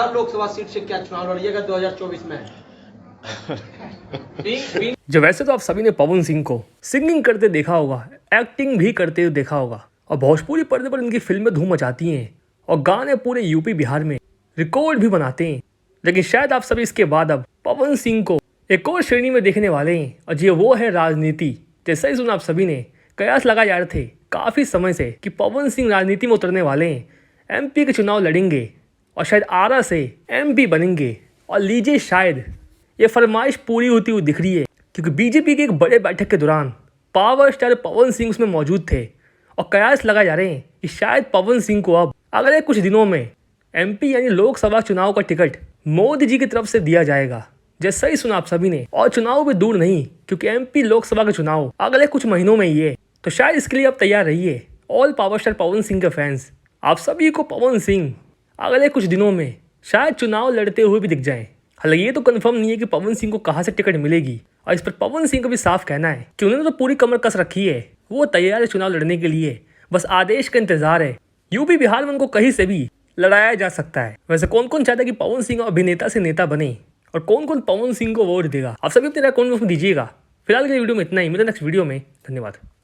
Lok Sabha seat से क्या चुनाव लड़िएगा 2024 में? जो वैसे तो आप सभी ने पवन सिंह को सिंगिंग करते देखा होगा, एक्टिंग भी करते हुए देखा होगा और भोजपुरी पर्दे पर इनकी फिल्में धूम मचाती हैं और गाने पूरे यूपी बिहार में रिकॉर्ड भी बनाते हैं। लेकिन शायद आप सभी इसके बाद अब पवन सिंह को एक और श्रेणी में देखने वाले हैं और जी वो है राजनीति। जैसा ही सुना आप सभी ने कयास लगाए जा रहे थे काफ़ी समय से कि पवन सिंह राजनीति में उतरने वाले हैं, एमपी के चुनाव लड़ेंगे और शायद आरा से एमपी बनेंगे। और लीजिए शायद ये फरमाइश पूरी होती हुई दिख रही है क्योंकि बीजेपी के एक बड़े बैठक के दौरान पावर स्टार पवन सिंह उसमें मौजूद थे और कयास लगाए जा रहे हैं कि शायद पवन सिंह को अब अगले कुछ दिनों में एमपी यानी लोकसभा चुनाव का टिकट मोदी जी की तरफ से दिया जाएगा। जैसा ही सुना आप सभी ने, और चुनाव भी दूर नहीं क्योंकि एमपी लोकसभा का चुनाव अगले कुछ महीनों में ही है। तो शायद इसके लिए आप तैयार रहिए all power star Pawan Singh के फैंस। आप सभी को पवन सिंह अगले कुछ दिनों में शायद चुनाव लड़ते हुए भी दिख जाएं। हालांकि ये तो कंफर्म नहीं है कि पवन सिंह को कहाँ से टिकट मिलेगी और इस पर पवन सिंह का भी साफ कहना है कि उन्होंने तो पूरी कमर कस रखी है, वो तैयार है चुनाव लड़ने के लिए, बस आदेश का इंतजार है। यूपी बिहार में उनको कहीं से भी लड़ाया जा सकता है। वैसे कौन कौन चाहता है कि पवन सिंह अभिनेता से नेता बने और कौन कौन पवन सिंह को वोट देगा, आप सभी अपने राय कमेंट में दीजिएगा। फिलहाल के वीडियो में इतना ही, मिलते हैं नेक्स्ट वीडियो में। धन्यवाद।